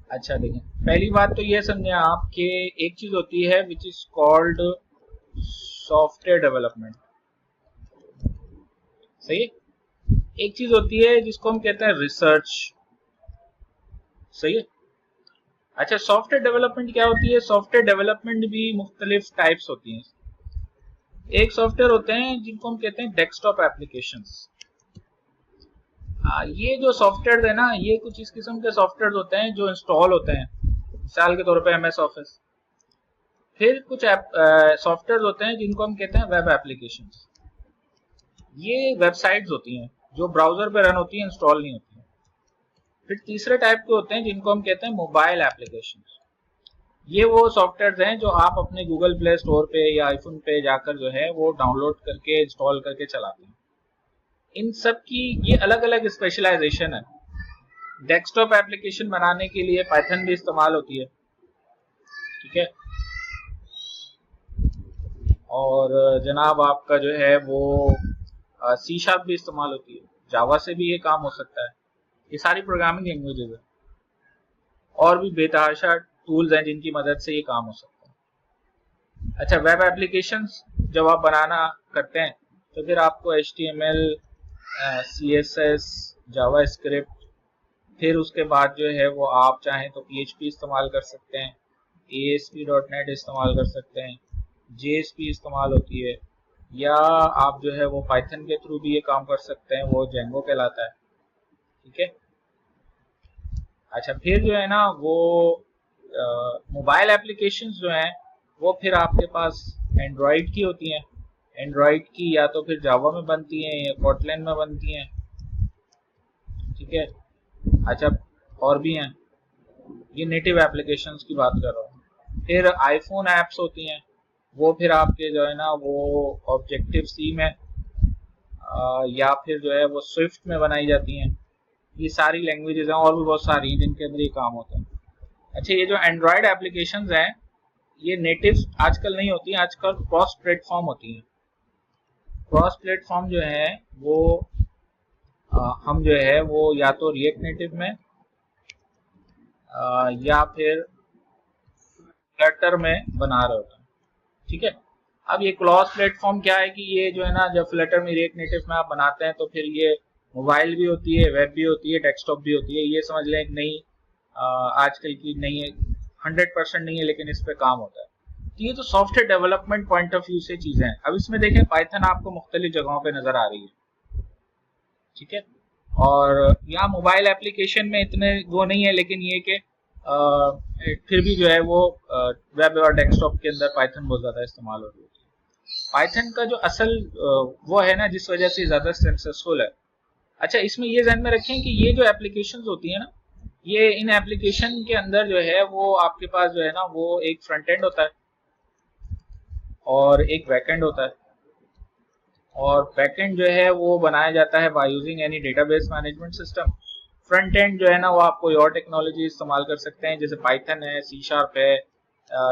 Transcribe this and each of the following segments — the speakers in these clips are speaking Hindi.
अच्छा देखें, पहली बात तो ये समझे आप कि एक चीज होती है which is called software development, सही है। एक चीज होती है जिसको हम कहते हैं रिसर्च, सही है। अच्छा, सॉफ्टवेयर डेवलपमेंट क्या होती है? सॉफ्टवेयर डेवलपमेंट भी मुख्तलिफ टाइप्स होती हैं। एक सॉफ्टवेयर होते हैं जिनको हम कहते हैं डेस्कटॉप एप्लीकेशंस। ये जो सॉफ्टवेयर है ना, ये कुछ इस किस्म के सॉफ्टवेयर होते हैं जो इंस्टॉल होते हैं, मिसाल के तौर पे MS ऑफिस। फिर कुछ सॉफ्टवेयर होते हैं जिनको हम कहते हैं वेब एप्लीकेशंस। ये वेबसाइट्स होती हैं जो ब्राउजर पे रन होती हैं, इंस्टॉल नहीं होती हैं। फिर तीसरे टाइप के होते हैं जिनको हम कहते हैं मोबाइल एप्लीकेशंस। ये वो सॉफ्टवेयर हैं जो आप अपने गूगल प्ले स्टोर पे या आईफोन पे जाकर जो है वो डाउनलोड करके इंस्टॉल करके चलाते हैं। इन सब की ये अलग अलग स्पेशलाइजेशन है। डेस्कटॉप एप्लीकेशन बनाने के लिए पाइथन भी इस्तेमाल होती है, ठीक है। और जनाब आपका जो है वो C# भी इस्तेमाल होती है, जावा से भी ये काम हो सकता है। ये सारी प्रोग्रामिंग लैंग्वेजेस है, और भी बेतहाशा टूल्स हैं जिनकी मदद से ये काम हो सकता है। अच्छा, वेब एप्लीकेशंस जब आप बनाना करते हैं तो फिर आपको HTML, CSS, जावा स्क्रिप्ट, फिर उसके बाद जो है वो आप चाहें तो PHP इस्तेमाल कर सकते हैं, ASP.NET इस्तेमाल कर सकते हैं, JSP इस्तेमाल होती है, या आप जो है वो पाइथन के थ्रू भी ये काम कर सकते हैं, वो जेंगो कहलाता है, ठीक है। अच्छा, फिर जो है ना वो मोबाइल एप्लीकेशंस जो हैं वो फिर आपके पास एंड्रॉयड की होती हैं। एंड्रॉयड की या तो फिर जावा में बनती हैं या कोटलिन में बनती हैं, ठीक है। अच्छा, और भी हैं, ये नेटिव एप्लीकेशंस की बात कर रहा हूँ। फिर आईफोन ऐप्स होती हैं, वो फिर आपके जो है ना वो ऑब्जेक्टिव सी में या फिर जो है वो स्विफ्ट में बनाई जाती हैं। ये सारी लैंग्वेजेस हैं, और भी बहुत सारी हैं जिनके अंदर ये काम होता है। अच्छा, ये जो एंड्रॉयड एप्लीकेशंस हैं ये नेटिव आजकल नहीं होती हैं, आजकल क्रॉस प्लेटफॉर्म होती हैं। क्रॉस प्लेटफॉर्म जो है वो हम जो है वो या तो रिएक्ट नेटिव में या फिर फ्लटर में बना रहे होते हैं, ठीक है। अब ये क्रॉस प्लेटफॉर्म क्या है कि ये जो है ना, जब फ्लटर में रिएक्ट नेटिव में आप बनाते हैं तो फिर ये मोबाइल भी होती है, वेब भी होती है, डेस्कटॉप भी होती है। ये समझ लें एक नई आजकल की नहीं है, 100% नहीं है, लेकिन इस पे काम होता है। तो ये तो software development point of view से चीजें हैं। अब इसमें देखें, पाइथन आपको मुख्तलिफ जगहों पे नजर आ रही है, ठीक है। और यहाँ मोबाइल एप्लीकेशन में इतने वो नहीं है, लेकिन ये कि फिर भी जो है वो वेब और डेस्कटॉप के अंदर पाइथन बहुत ज़्यादा इस्तेमाल हो रही है। पाइथन का जो असल वो है ना, जिस वजह से ज़्यादा सक्सेसफुल है। अच्छा, इसमें ये ध्यान में रखें कि ये जो एप्लीकेशंस होती है ना, ये इन एप्लीकेशन के अंदर जो है वो आपके पास जो है ना वो एक फ्रंट एंड होता है और एक बैक एंड होता है। और बैकएंड जो है वो बनाया जाता है by using any database management system. Front end जो है ना वो आप कोई और टेक्नोलॉजी इस्तेमाल कर सकते हैं, जैसे पाइथन है, C# है,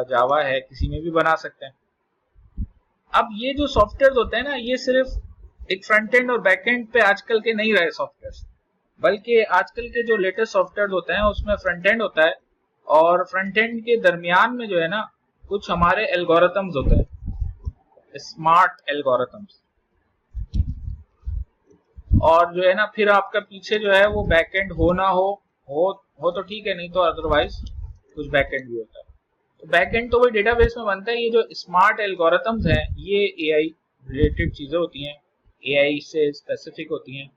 जावा है, किसी में भी बना सकते हैं। अब ये जो सॉफ्टवेयर होते हैं ना, ये सिर्फ एक फ्रंट एंड और बैक एंड पे आजकल के नहीं रहे सॉफ्टवेयर, बल्कि आजकल के जो लेटेस्ट सॉफ्टवेयर होते हैं उसमें फ्रंट एंड होता है, और फ्रंट एंड के दरमियान में जो है ना कुछ हमारे एल्गोरिथम्स होते हैं, स्मार्ट एल्गोरिथम्स। और जो है ना फिर आपका पीछे जो है वो बैकएंड हो ना हो तो ठीक है, नहीं तो अदरवाइज कुछ बैकएंड भी होता है। तो बैकएंड तो वही डेटाबेस में बनता है। ये जो स्मार्ट एल्गोरिथम्स हैं ये एआई रिलेटेड चीजें होती हैं, एआई से स्पेसिफिक होती हैं।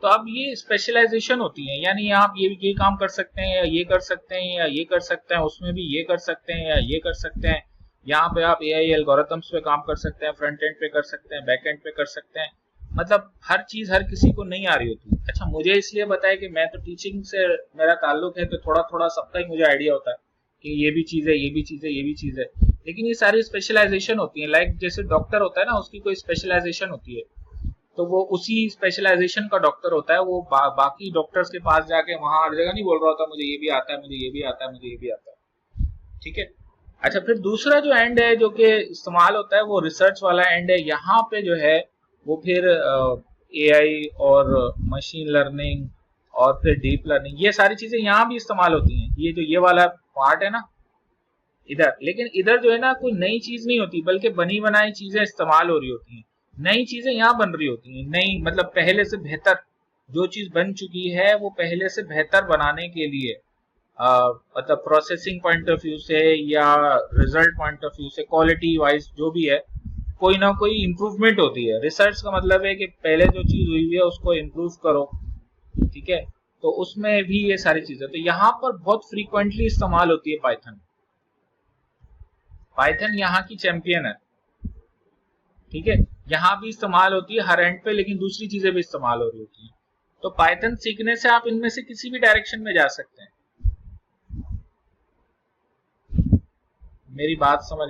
तो अब ये स्पेशलाइजेशन होती है, यानी आप ये काम कर सकते हैं, या ये कर सकते हैं, या ये कर सकते हैं, उसमें भी ये कर सकते हैं, या ये कर सकते हैं। यहाँ पे आप एआई एल्गोरिथम्स पे काम कर सकते हैं, फ्रंट एंड पे कर सकते हैं, बैक एंड पे कर सकते हैं। मतलब हर चीज हर किसी को नहीं आ रही होती। अच्छा, मुझे इसलिए बताया कि मैं तो टीचिंग से मेरा ताल्लुक है, तो थोड़ा थोड़ा सबका ही मुझे आइडिया होता है कि ये भी चीज है, ये भी चीज है, ये भी चीज है। लेकिन ये सारी स्पेशलाइजेशन होती है। लाइक जैसे डॉक्टर होता है ना, उसकी कोई स्पेशलाइजेशन होती है, तो वो उसी स्पेशलाइजेशन का डॉक्टर होता है। वो बाकी डॉक्टर्स के पास जाके वहां हर जगह नहीं बोल रहा होता मुझे ये भी आता है, मुझे ये भी आता है, मुझे ये भी आता है, ठीक है। अच्छा, फिर दूसरा जो एंड है जो कि इस्तेमाल होता है वो रिसर्च वाला एंड है। यहाँ पे जो है वो फिर एआई और मशीन लर्निंग और फिर डीप लर्निंग, ये सारी चीजें यहाँ भी इस्तेमाल होती हैं। ये जो ये वाला पार्ट है ना इधर, लेकिन इधर जो है ना कोई नई चीज नहीं होती, बल्कि बनी बनाई चीजें इस्तेमाल हो रही होती हैं। नई चीजें यहाँ बन रही होती हैं, नई मतलब पहले से बेहतर जो चीज बन चुकी है वो पहले से बेहतर बनाने के लिए मतलब प्रोसेसिंग पॉइंट ऑफ व्यू से या रिजल्ट पॉइंट ऑफ व्यू से, क्वालिटी वाइज जो भी है, कोई ना कोई इम्प्रूवमेंट होती है। रिसर्च का मतलब है कि पहले जो चीज हुई है उसको इम्प्रूव करो, ठीक है। तो उसमें भी ये सारी चीजें, तो यहाँ पर बहुत फ्रीक्वेंटली इस्तेमाल होती है पाइथन। पाइथन यहाँ की चैंपियन है, ठीक है। यहाँ भी इस्तेमाल होती है हर एंड पे, लेकिन दूसरी चीजें भी इस्तेमाल हो रही होती हैं। तो पाइथन सीखने से आप इनमें से किसी भी डायरेक्शन में जा सकते हैं। मेरी बात समझ